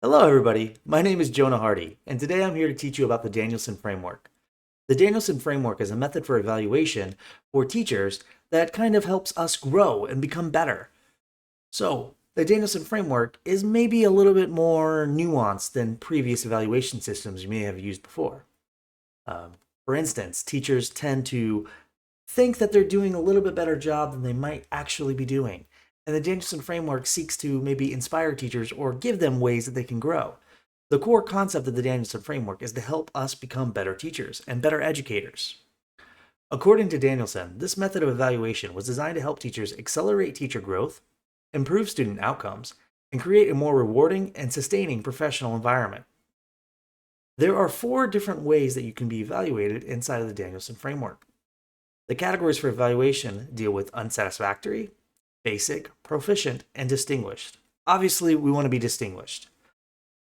Hello, everybody. My name is Jonah Hardy, and today I'm here to teach you about the Danielson Framework. The Danielson Framework is a method for evaluation for teachers that kind of helps us grow and become better. So, the Danielson Framework is maybe a little bit more nuanced than previous evaluation systems you may have used before. Um, for instance, teachers tend to think that they're doing a little bit better job than they might actually be doing. And the Danielson Framework seeks to maybe inspire teachers or give them ways that they can grow. The core concept of the Danielson Framework is to help us become better teachers and better educators. According to Danielson, this method of evaluation was designed to help teachers accelerate teacher growth, improve student outcomes, and create a more rewarding and sustaining professional environment. There are four different ways that you can be evaluated inside of the Danielson Framework. The categories for evaluation deal with unsatisfactory, basic, proficient, and distinguished. Obviously, we want to be distinguished,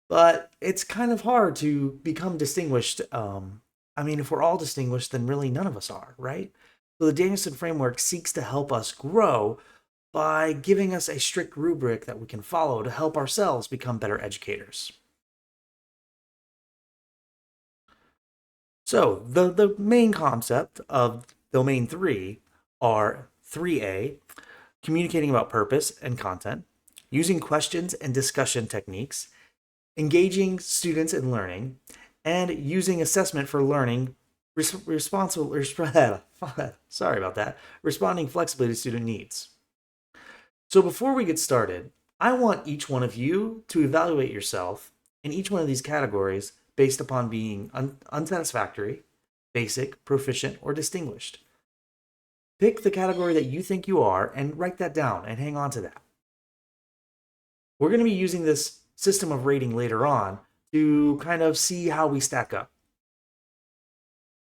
but it's kind of hard to become distinguished. If we're all distinguished, then really none of us are, right? So the Danielson framework seeks to help us grow by giving us a strict rubric that we can follow to help ourselves become better educators. So the main concept of domain 3 are 3A, communicating about purpose and content, using questions and discussion techniques, engaging students in learning, and using assessment for learning responsible sorry about that, responding flexibly to student needs. So before we get started, I want each one of you to evaluate yourself in each one of these categories based upon being unsatisfactory, basic, proficient, or distinguished. Pick the category that you think you are and write that down and hang on to that. We're going to be using this system of rating later on to kind of see how we stack up.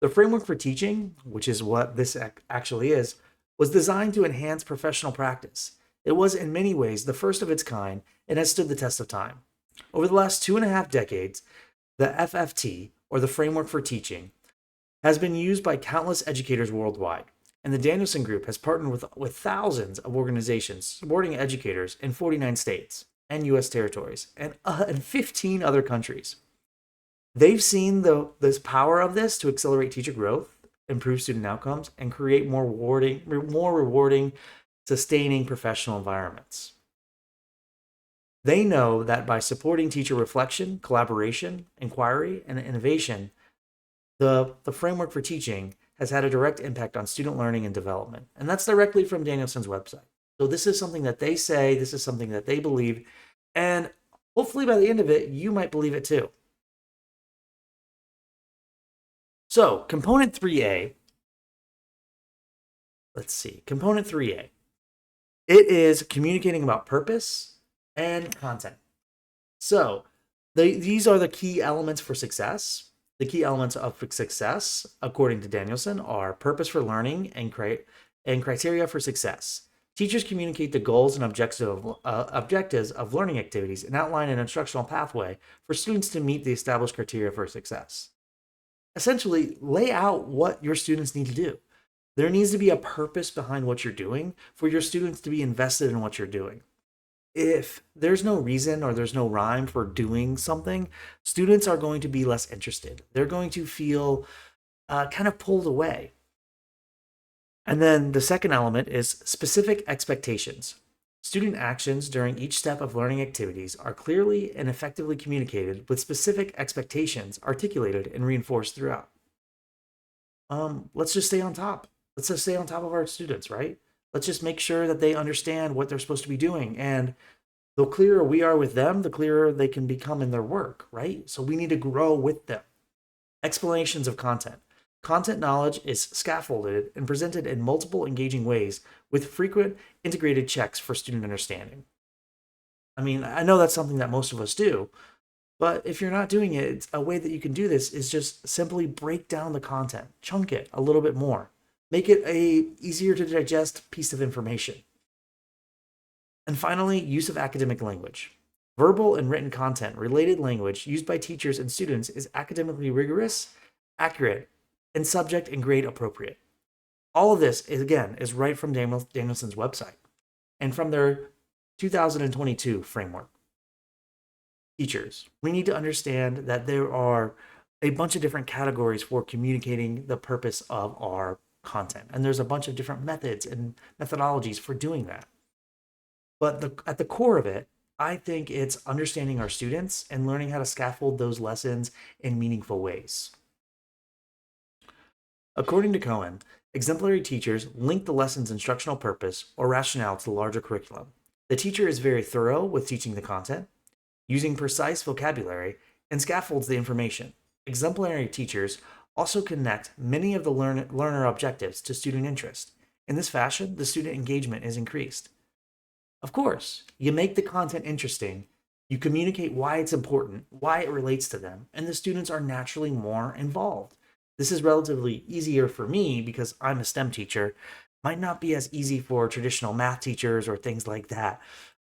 The framework for teaching, which is what this actually is, was designed to enhance professional practice. It was in many ways the first of its kind and has stood the test of time. Over the last 2.5 decades, the FFT, or the Framework for Teaching, has been used by countless educators worldwide, and the Danielson Group has partnered with thousands of organizations supporting educators in 49 states and U.S. territories and 15 other countries. They've seen this power of this to accelerate teacher growth, improve student outcomes, and create more rewarding, sustaining professional environments. They know that by supporting teacher reflection, collaboration, inquiry, and innovation, the framework for teaching has had a direct impact on student learning and development. And that's directly from Danielson's website. So this is something that they say, this is something that they believe, and hopefully by the end of it, you might believe it too. So component 3A, component 3A. It is communicating about purpose and content. So these are the key elements for success. The key elements of success, according to Danielson, are purpose for learning and criteria for success. Teachers communicate the goals and objectives of learning activities and outline an instructional pathway for students to meet the established criteria for success. Essentially, lay out what your students need to do. There needs to be a purpose behind what you're doing for your students to be invested in what you're doing. If there's no reason or there's no rhyme for doing something, students are going to be less interested. They're going to feel kind of pulled away. And then the second element is specific expectations. Student actions during each step of learning activities are clearly and effectively communicated with specific expectations articulated and reinforced throughout. Let's just stay on top. Let's just stay on top of our students, right? Let's just make sure that they understand what they're supposed to be doing. And the clearer we are with them, the clearer they can become in their work, right? So we need to grow with them. Explanations of content. Content knowledge is scaffolded and presented in multiple engaging ways with frequent integrated checks for student understanding. I know that's something that most of us do, but if you're not doing it, a way that you can do this is just simply break down the content, chunk it a little bit more, make it a easier to digest piece of information. And finally, use of academic language. Verbal and written content related language used by teachers and students is academically rigorous, accurate, and subject and grade appropriate. All of this is right from Danielson's website and from their 2022 framework. Teachers, we need to understand that there are a bunch of different categories for communicating the purpose of our content. And there's a bunch of different methods and methodologies for doing that. But at the core of it, I think it's understanding our students and learning how to scaffold those lessons in meaningful ways. According to Cohen, exemplary teachers link the lesson's instructional purpose or rationale to the larger curriculum. The teacher is very thorough with teaching the content, using precise vocabulary, and scaffolds the information. Exemplary teachers also connect many of the learner objectives to student interest. In this fashion, the student engagement is increased. Of course, you make the content interesting, you communicate why it's important, why it relates to them, and the students are naturally more involved. This is relatively easier for me because I'm a STEM teacher. Might not be as easy for traditional math teachers or things like that.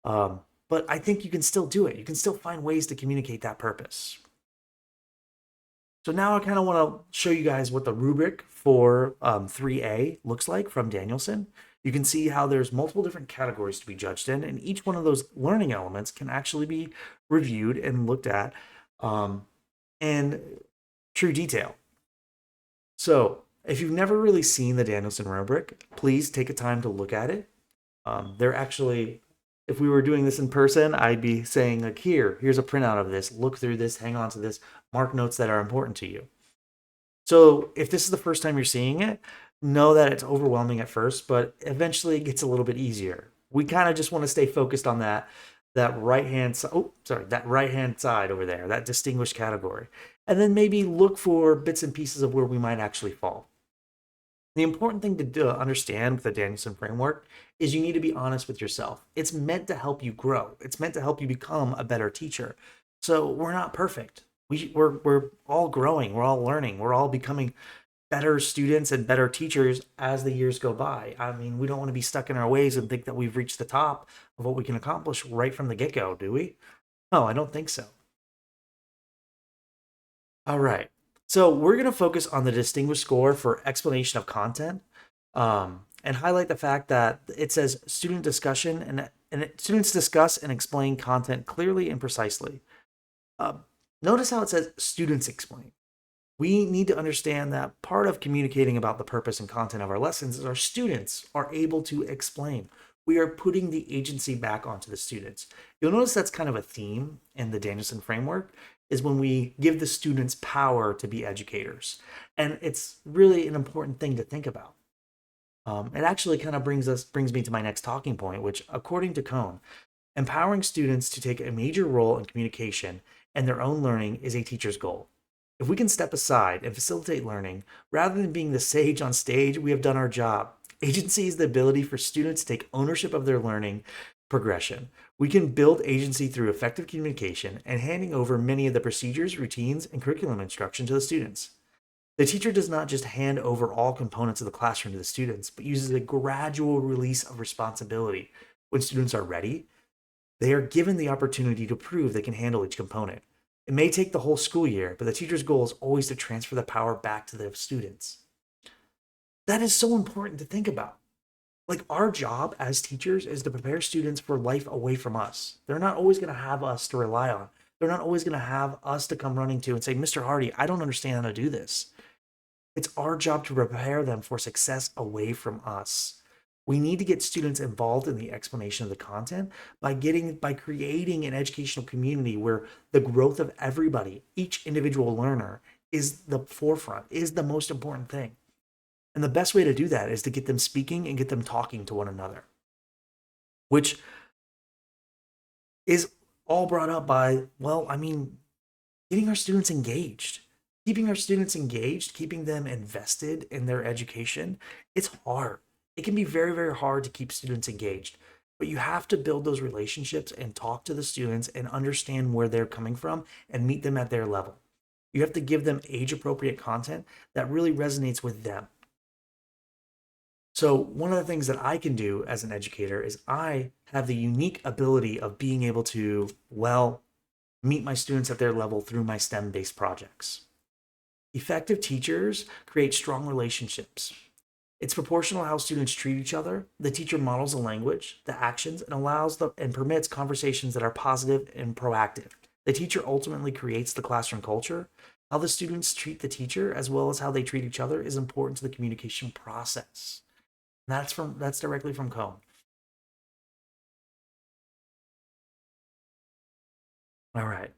But I think you can still do it. You can still find ways to communicate that purpose. So now I kind of want to show you guys what the rubric for 3A looks like from Danielson. You can see how there's multiple different categories to be judged in, and each one of those learning elements can actually be reviewed and looked at in true detail. So if you've never really seen the Danielson rubric, please take a time to look at it. They're actually, if we were doing this in person, I'd be saying like, here's a printout of this, look through this, hang on to this, mark notes that are important to you. So if this is the first time you're seeing it, know that it's overwhelming at first, but eventually it gets a little bit easier. We kind of just want to stay focused on that right hand side. Oh, sorry, that right hand side over there, that distinguished category, and then maybe look for bits and pieces of where we might actually fall. The important thing to understand with the Danielson framework is you need to be honest with yourself. It's meant to help you grow. It's meant to help you become a better teacher. So we're not perfect. We're all growing. We're all learning. We're all becoming better students and better teachers as the years go by. I mean, we don't want to be stuck in our ways and think that we've reached the top of what we can accomplish right from the get-go, do we? No, I don't think so. All right. So we're going to focus on the distinguished score for explanation of content, and highlight the fact that it says student discussion and students discuss and explain content clearly and precisely. Uh, Notice how it says students explain. We need to understand that part of communicating about the purpose and content of our lessons is our students are able to explain. We are putting the agency back onto the students. You'll notice that's kind of a theme in the Danielson framework, is when we give the students power to be educators. And it's really an important thing to think about. It actually kind of brings me to my next talking point, which according to Cohn, empowering students to take a major role in communication and their own learning is a teacher's goal. If we can step aside and facilitate learning, rather than being the sage on stage, we have done our job. Agency is the ability for students to take ownership of their learning progression. We can build agency through effective communication and handing over many of the procedures, routines, and curriculum instruction to the students. The teacher does not just hand over all components of the classroom to the students, but uses a gradual release of responsibility. When students are ready, they are given the opportunity to prove they can handle each component. It may take the whole school year, but the teacher's goal is always to transfer the power back to the students. That is so important to think about. Like, our job as teachers is to prepare students for life away from us. They're not always going to have us to rely on. They're not always going to have us to come running to and say, Mr. Hardy, I don't understand how to do this. It's our job to prepare them for success away from us. We need to get students involved in the explanation of the content by creating an educational community where the growth of everybody, each individual learner, is the forefront, is the most important thing. And the best way to do that is to get them speaking and get them talking to one another, which is all brought up by, well, I mean, getting our students engaged. Keeping our students engaged, keeping them invested in their education, it's hard. It can be very, very hard to keep students engaged, but you have to build those relationships and talk to the students and understand where they're coming from and meet them at their level. You have to give them age appropriate content that really resonates with them. So, one of the things that I can do as an educator is I have the unique ability of being able to, well, meet my students at their level through my STEM based projects. Effective teachers create strong relationships. It's proportional how students treat each other. The teacher models the language, the actions, and allows and permits conversations that are positive and proactive. The teacher ultimately creates the classroom culture. How the students treat the teacher as well as how they treat each other is important to the communication process. And that's directly from Cohn. All right.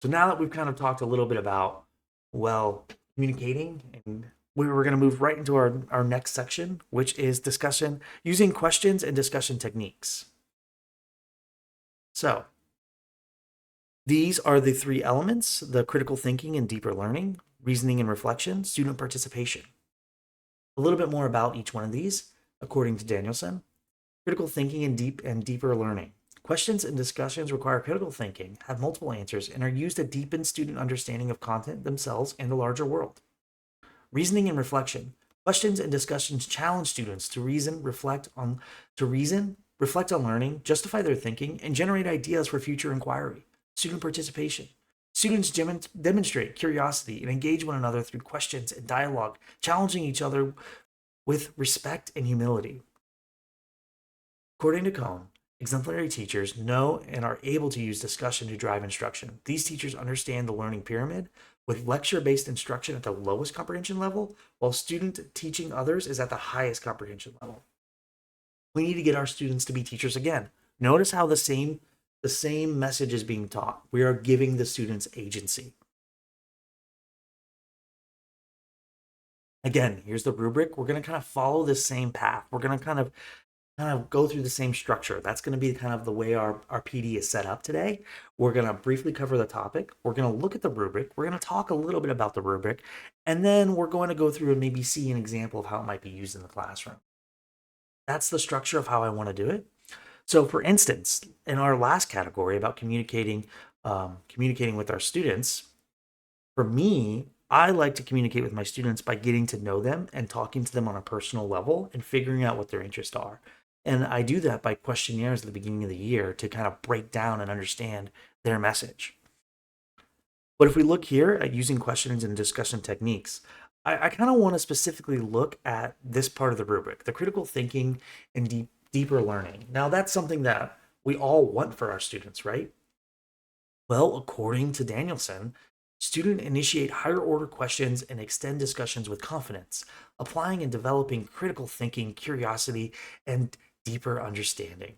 So now that we've kind of talked a little bit about, well, communicating, and we're going to move right into our next section, which is discussion using questions and discussion techniques. So these are the three elements: the critical thinking and deeper learning, reasoning and reflection, student participation. A little bit more about each one of these, according to Danielson. Critical thinking and deeper learning. Questions and discussions require critical thinking, have multiple answers, and are used to deepen student understanding of content themselves and the larger world. Reasoning and reflection. Questions and discussions challenge students to reflect on learning, justify their thinking, and generate ideas for future inquiry. Student participation. Students demonstrate curiosity and engage one another through questions and dialogue, challenging each other with respect and humility. According to Cohn, exemplary teachers know and are able to use discussion to drive instruction. These teachers understand the learning pyramid, with lecture-based instruction at the lowest comprehension level, while student teaching others is at the highest comprehension level. We need to get our students to be teachers again. Notice how the same message is being taught. We are giving the students agency. Again, here's the rubric. We're going to kind of follow this same path. We're going to kind of go through the same structure. That's going to be kind of the way our PD is set up today. We're going to briefly cover the topic. We're going to look at the rubric. We're going to talk a little bit about the rubric. And then we're going to go through and maybe see an example of how it might be used in the classroom. That's the structure of how I want to do it. So for instance, in our last category about communicating with our students, for me, I like to communicate with my students by getting to know them and talking to them on a personal level and figuring out what their interests are. And I do that by questionnaires at the beginning of the year to kind of break down and understand their message. But if we look here at using questions and discussion techniques, I kind of want to specifically look at this part of the rubric, the critical thinking and deeper learning. Now, that's something that we all want for our students, right? Well, according to Danielson, students initiate higher order questions and extend discussions with confidence, applying and developing critical thinking, curiosity, and deeper understanding.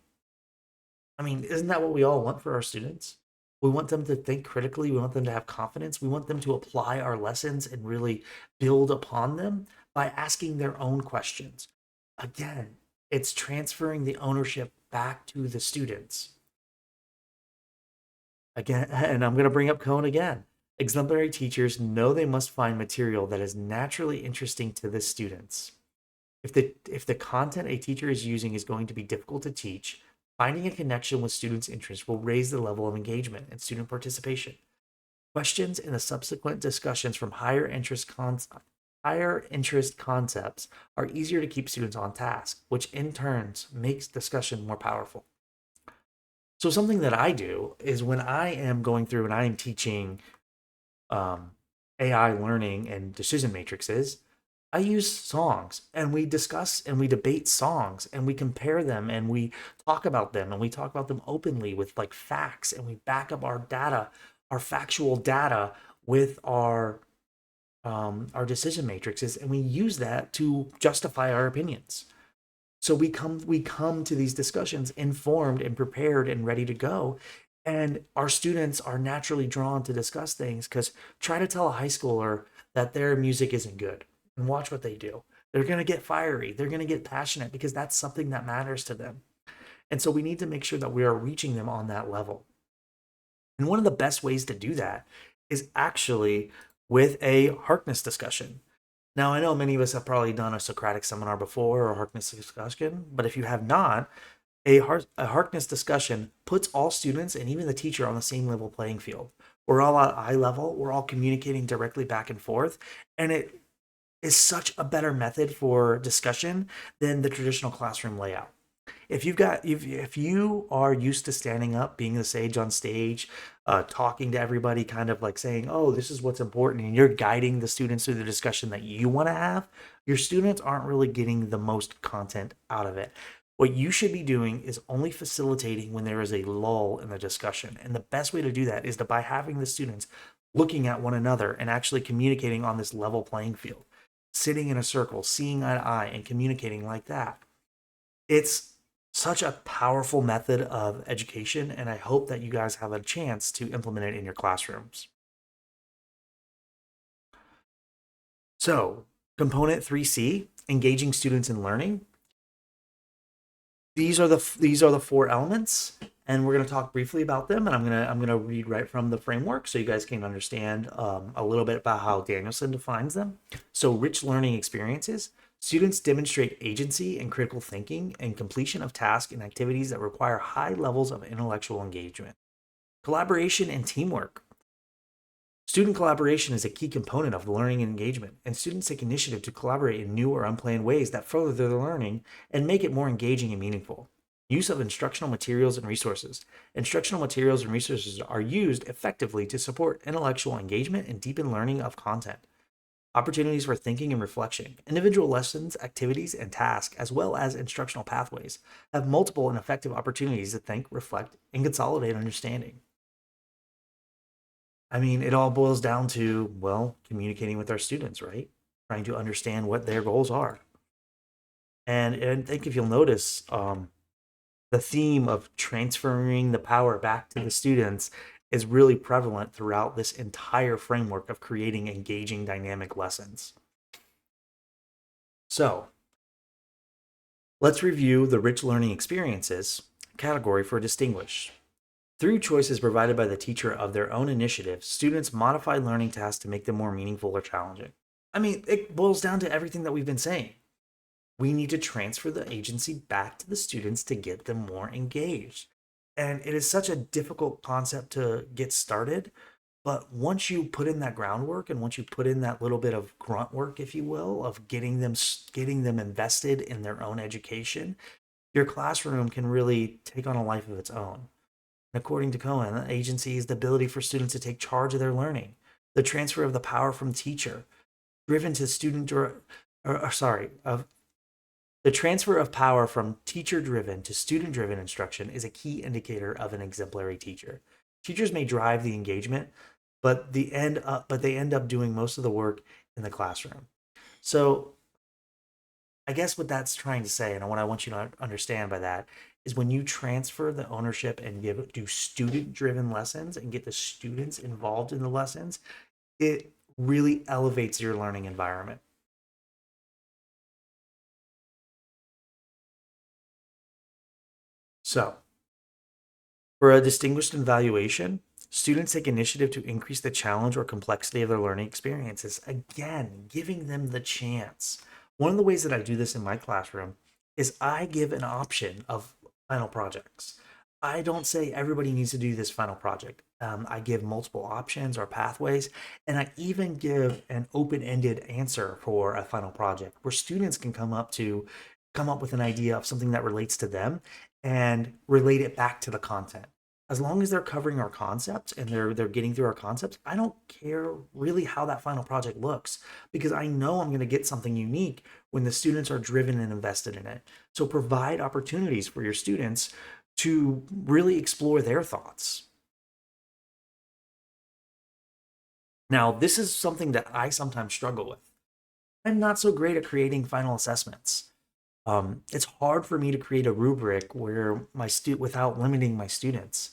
I mean, isn't that what we all want for our students? We want them to think critically. We want them to have confidence. We want them to apply our lessons and really build upon them by asking their own questions. Again, it's transferring the ownership back to the students. Again, and I'm going to bring up Cohn again. Exemplary teachers know they must find material that is naturally interesting to the students. If the content a teacher is using is going to be difficult to teach, finding a connection with students' interests will raise the level of engagement and student participation. Questions and the subsequent discussions from higher interest concepts are easier to keep students on task, which in turn makes discussion more powerful. So something that I do is when I am going through and I am teaching AI learning and decision matrices, I use songs and we discuss and we debate songs and we compare them and we talk about them and we talk about them openly with like facts and we back up our data, our factual data with our decision matrices, and we use that to justify our opinions. So we come to these discussions informed and prepared and ready to go. And our students are naturally drawn to discuss things because try to tell a high schooler that their music isn't good and watch what they do. They're going to get fiery. They're going to get passionate because that's something that matters to them. And so we need to make sure that we are reaching them on that level. And one of the best ways to do that is actually with a Harkness discussion. Now, I know many of us have probably done a Socratic seminar before or a Harkness discussion, but if you have not, a Harkness discussion puts all students and even the teacher on the same level playing field. We're all at eye level, we're all communicating directly back and forth, and it is such a better method for discussion than the traditional classroom layout. If you are used to standing up, being the sage on stage, talking to everybody, kind of like saying, "Oh, this is what's important," and you're guiding the students through the discussion that you want to have, your students aren't really getting the most content out of it. What you should be doing is only facilitating when there is a lull in the discussion. And the best way to do that is by having the students looking at one another and actually communicating on this level playing field, sitting in a circle, seeing eye to eye, and communicating like that. It's such a powerful method of education, and I hope that you guys have a chance to implement it in your classrooms. So, component 3C, engaging students in learning. These are the four elements, and we're going to talk briefly about them. And I'm gonna read right from the framework so you guys can understand a little bit about how Danielson defines them. So, rich learning experiences. Students demonstrate agency and critical thinking and completion of tasks and activities that require high levels of intellectual engagement. Collaboration and teamwork. Student collaboration is a key component of learning and engagement, and students take initiative to collaborate in new or unplanned ways that further their learning and make it more engaging and meaningful. Use of instructional materials and resources. Instructional materials and resources are used effectively to support intellectual engagement and deepen learning of content. Opportunities for thinking and reflection. Individual lessons, activities, and tasks, as well as instructional pathways, have multiple and effective opportunities to think, reflect, and consolidate understanding. I mean, it all boils down to, well, communicating with our students, right? Trying to understand what their goals are. And I think if you'll notice, the theme of transferring the power back to the students is really prevalent throughout this entire framework of creating engaging dynamic lessons. So let's review the rich learning experiences category for distinguish. Through choices provided by the teacher of their own initiative, students modify learning tasks to make them more meaningful or challenging. I mean, it boils down to everything that we've been saying. We need to transfer the agency back to the students to get them more engaged. And it is such a difficult concept to get started. But once you put in that groundwork and once you put in that little bit of grunt work, if you will, of getting them invested in their own education, your classroom can really take on a life of its own. According to Cohen, agency is the ability for students to take charge of their learning, the transfer of the power from teacher, driven to student, or sorry, of the transfer of power from teacher-driven to student-driven instruction is a key indicator of an exemplary teacher. Teachers may drive the engagement, but they end up doing most of the work in the classroom. So I guess what that's trying to say, and what I want you to understand by that, is when you transfer the ownership and do student-driven lessons and get the students involved in the lessons, it really elevates your learning environment. So, for a distinguished evaluation, students take initiative to increase the challenge or complexity of their learning experiences. Again, giving them the chance. One of the ways that I do this in my classroom is I give an option of final projects. I don't say everybody needs to do this final project. I give multiple options or pathways, and I even give an open-ended answer for a final project where students can come up with an idea of something that relates to them and relate it back to the content. As long as they're covering our concepts and they're getting through our concepts, I don't care really how that final project looks because I know I'm going to get something unique when the students are driven and invested in it. So provide opportunities for your students to really explore their thoughts. Now, this is something that I sometimes struggle with. I'm not so great at creating final assessments. It's hard for me to create a rubric where without limiting my students.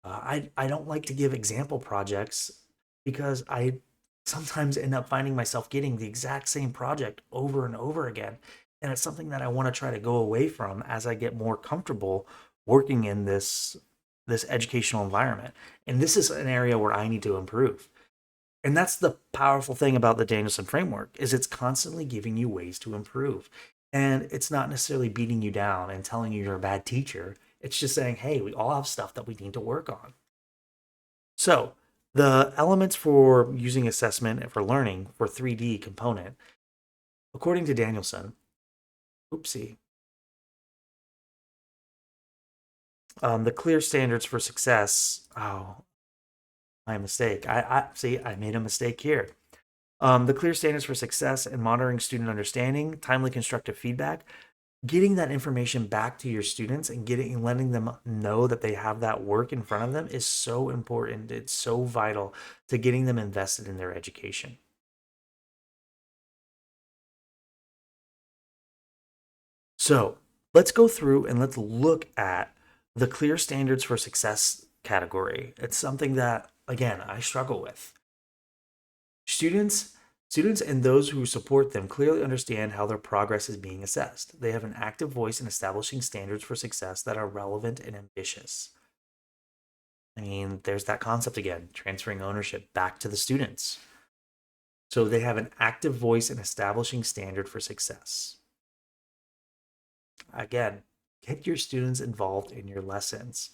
I don't like to give example projects because I sometimes end up finding myself getting the exact same project over and over again. And it's something that I want to try to go away from as I get more comfortable working in this educational environment. And this is an area where I need to improve. And that's the powerful thing about the Danielson framework is it's constantly giving you ways to improve. And it's not necessarily beating you down and telling you you're a bad teacher. It's just saying, hey, we all have stuff that we need to work on. So, the elements for using assessment and for learning for 3D component, according to Danielson, oopsie, the clear standards for success. Oh, my mistake. I see. I made a mistake here. The clear standards for success and monitoring student understanding, timely constructive feedback. Getting that information back to your students and letting them know that they have that work in front of them is so important. It's so vital to getting them invested in their education. So let's go through and let's look at the clear standards for success category. It's something that, again, I struggle with. Students Students and those who support them clearly understand how their progress is being assessed. They have an active voice in establishing standards for success that are relevant and ambitious. I mean, there's that concept again, transferring ownership back to the students. So they have an active voice in establishing standard for success. Again, get your students involved in your lessons.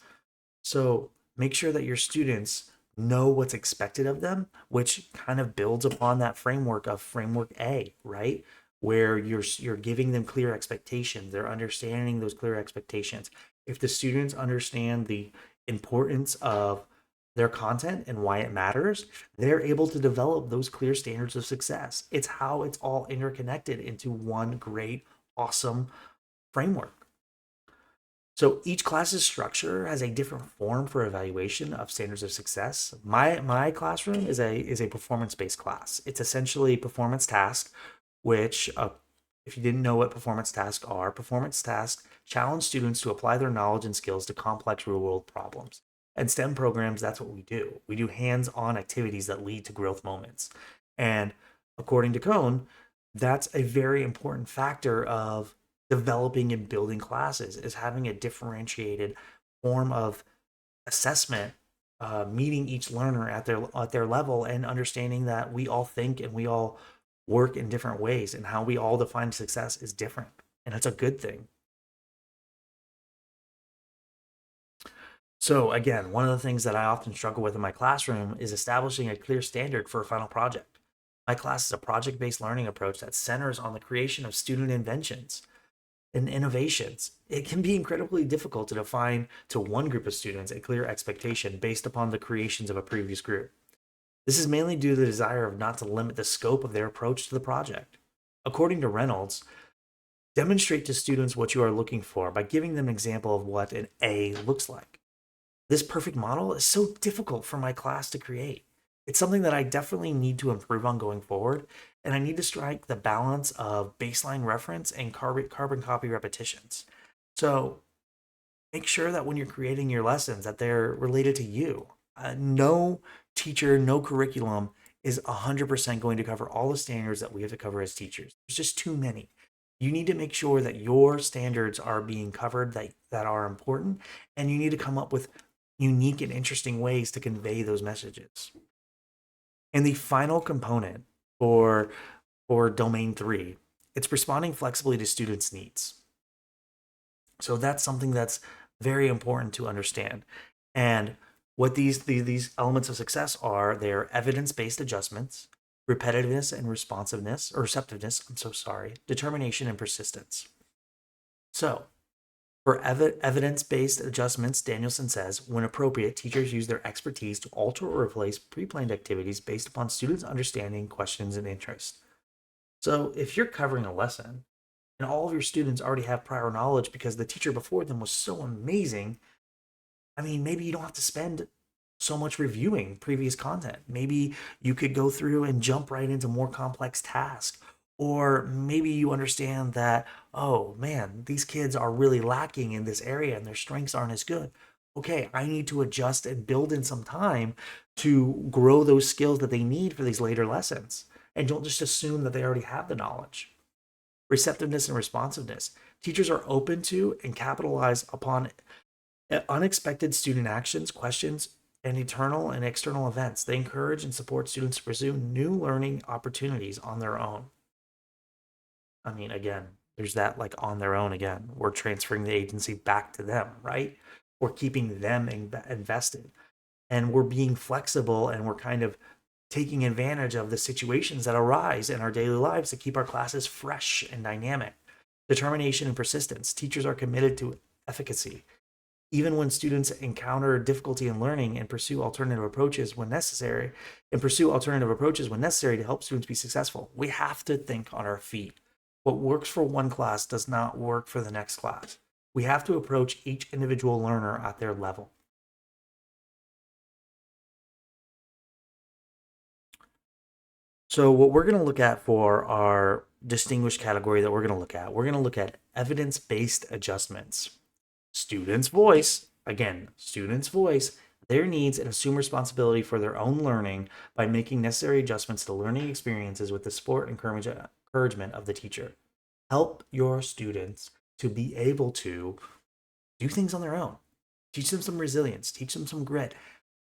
So make sure that your students know what's expected of them, which kind of builds upon that framework of framework A, right? Where you're giving them clear expectations. They're understanding those clear expectations. If the students understand the importance of their content and why it matters, they're able to develop those clear standards of success. It's how it's all interconnected into one great, awesome framework. So each class's structure has a different form for evaluation of standards of success. My classroom is a performance based class. It's essentially performance task, which if you didn't know what performance tasks challenge students to apply their knowledge and skills to complex real world problems. And STEM programs, that's what we do. We do hands on activities that lead to growth moments. And according to Cone, that's a very important factor of developing and building classes is having a differentiated form of assessment, meeting each learner at their level and understanding that we all think and we all work in different ways and how we all define success is different, and it's a good thing. So again, one of the things that I often struggle with in my classroom is establishing a clear standard for a final project. My class is a project-based learning approach that centers on the creation of student inventions and innovations. It can be incredibly difficult to define to one group of students a clear expectation based upon the creations of a previous group. This is mainly due to the desire of not to limit the scope of their approach to the project. According to Reynolds, demonstrate to students what you are looking for by giving them an example of what an A looks like. This perfect model is so difficult for my class to create. It's something that I definitely need to improve on going forward, and I need to strike the balance of baseline reference and carbon copy repetitions. So make sure that when you're creating your lessons that they're related to you. No teacher, no curriculum is 100% going to cover all the standards that we have to cover as teachers. There's just too many. You need to make sure that your standards are being covered that are important, and you need to come up with unique and interesting ways to convey those messages. And the final component for domain 3, it's responding flexibly to students' needs. So that's something that's very important to understand. And what these elements of success are, they're evidence-based adjustments, repetitiveness and responsiveness or receptiveness, I'm so sorry, determination and persistence. So for evidence-based adjustments, Danielson says, when appropriate, teachers use their expertise to alter or replace pre-planned activities based upon students' understanding, questions, and interests. So if you're covering a lesson and all of your students already have prior knowledge because the teacher before them was so amazing, I mean, maybe you don't have to spend so much reviewing previous content. Maybe you could go through and jump right into more complex tasks. Or maybe you understand that, oh man, these kids are really lacking in this area and their strengths aren't as good. Okay, I need to adjust and build in some time to grow those skills that they need for these later lessons. And don't just assume that they already have the knowledge. Receptiveness and responsiveness. Teachers are open to and capitalize upon unexpected student actions, questions, and internal and external events. They encourage and support students to pursue new learning opportunities on their own. I mean, again, there's that like on their own again. We're transferring the agency back to them, right? We're keeping them invested and we're being flexible and we're kind of taking advantage of the situations that arise in our daily lives to keep our classes fresh and dynamic. Determination and persistence. Teachers are committed to efficacy even when students encounter difficulty in learning and pursue alternative approaches when necessary to help students be successful. We have to think on our feet. What works for one class does not work for the next class. We have to approach each individual learner at their level. So, what we're going to look at for our distinguished category that we're going to look at evidence based adjustments. Students' voice, again, students' voice, their needs, and assume responsibility for their own learning by making necessary adjustments to learning experiences with the support and encouragement of the teacher. Help your students to be able to do things on their own. Teach them some resilience, teach them some grit,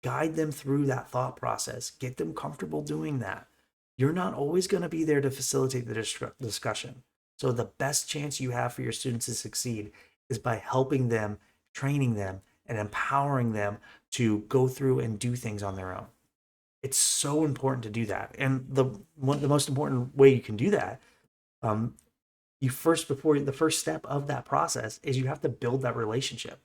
guide them through that thought process, get them comfortable doing that. You're not always going to be there to facilitate the discussion. So, the best chance you have for your students to succeed is by helping them, training them, and empowering them to go through and do things on their own. It's so important to do that. And the most important way you can do that, um, before the first step of that process is you have to build that relationship.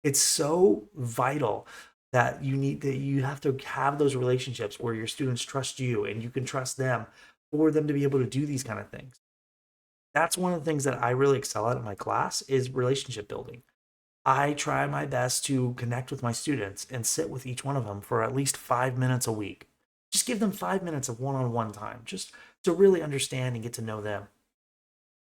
It's so vital that you have to have those relationships where your students trust you and you can trust them for them to be able to do these kind of things. That's one of the things that I really excel at in my class is relationship building. I try my best to connect with my students and sit with each one of them for at least 5 minutes a week. Just give them 5 minutes of one-on-one time just to really understand and get to know them.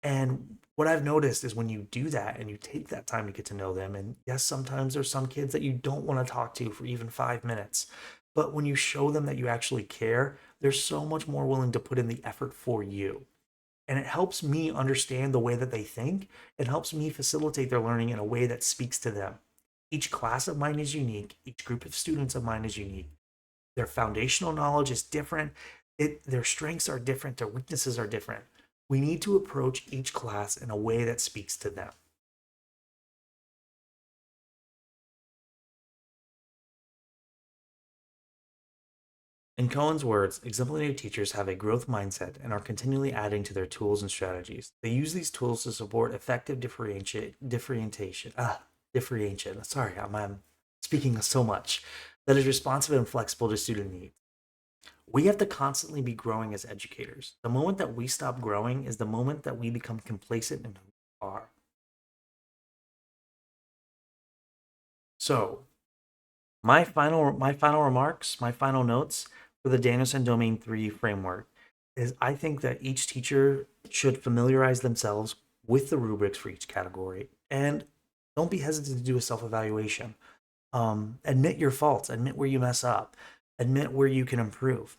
And what I've noticed is when you do that and you take that time to get to know them, and yes, sometimes there's some kids that you don't want to talk to for even 5 minutes, but when you show them that you actually care, they're so much more willing to put in the effort for you. And it helps me understand the way that they think. It helps me facilitate their learning in a way that speaks to them. Each class of mine is unique, each group of students of mine is unique. Their foundational knowledge is different. Their strengths are different. Their weaknesses are different. We need to approach each class in a way that speaks to them. In Cohen's words, exemplary teachers have a growth mindset and are continually adding to their tools and strategies. They use these tools to support effective differentiation. Sorry, I'm speaking so much. That is responsive and flexible to student needs. We have to constantly be growing as educators. The moment that we stop growing is the moment that we become complacent in who we are. So, my final remarks, my final notes for the Danielson Domain 3 framework is I think that each teacher should familiarize themselves with the rubrics for each category and don't be hesitant to do a self-evaluation. Admit your faults, admit where you mess up, admit where you can improve.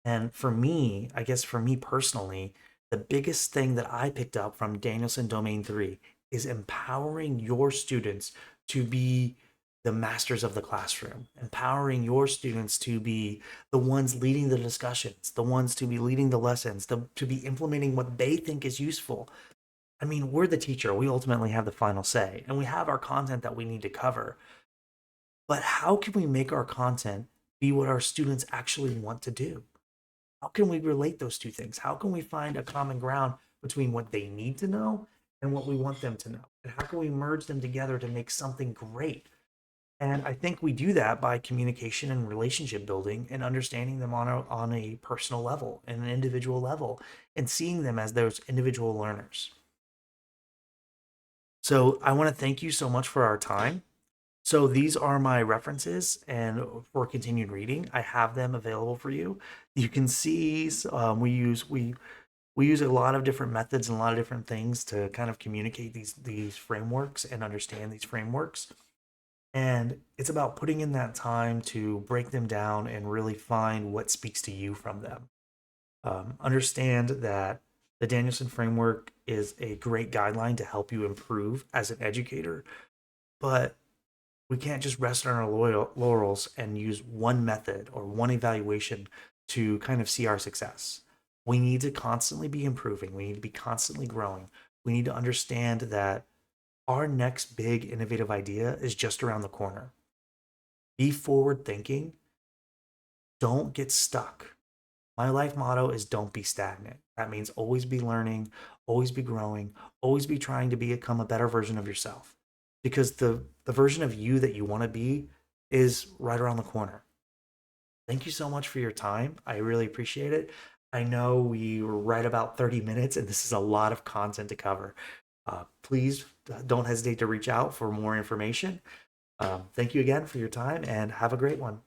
And for me, I guess for me personally, the biggest thing that I picked up from Danielson Domain 3 is empowering your students to be the masters of the classroom, empowering your students to be the ones leading the discussions, the ones to be leading the lessons, to be implementing what they think is useful. I mean, we're the teacher, we ultimately have the final say, and we have our content that we need to cover. But how can we make our content be what our students actually want to do? How can we relate those two things? How can we find a common ground between what they need to know and what we want them to know? And how can we merge them together to make something great? And I think we do that by communication and relationship building and understanding them on a personal level and an individual level and seeing them as those individual learners. So I want to thank you so much for our time. So these are my references, and for continued reading, I have them available for you. You can see we use a lot of different methods and a lot of different things to kind of communicate these frameworks and understand these frameworks. And it's about putting in that time to break them down and really find what speaks to you from them. Understand that the Danielson framework is a great guideline to help you improve as an educator, but we can't just rest on our laurels and use one method or one evaluation to kind of see our success. We need to constantly be improving. We need to be constantly growing. We need to understand that our next big innovative idea is just around the corner. Be forward thinking. Don't get stuck. My life motto is don't be stagnant. That means always be learning, always be growing, always be trying to become a better version of yourself. Because the version of you that you want to be is right around the corner. Thank you so much for your time. I really appreciate it. I know we were right about 30 minutes, and this is a lot of content to cover. Please don't hesitate to reach out for more information. Thank you again for your time, and have a great one.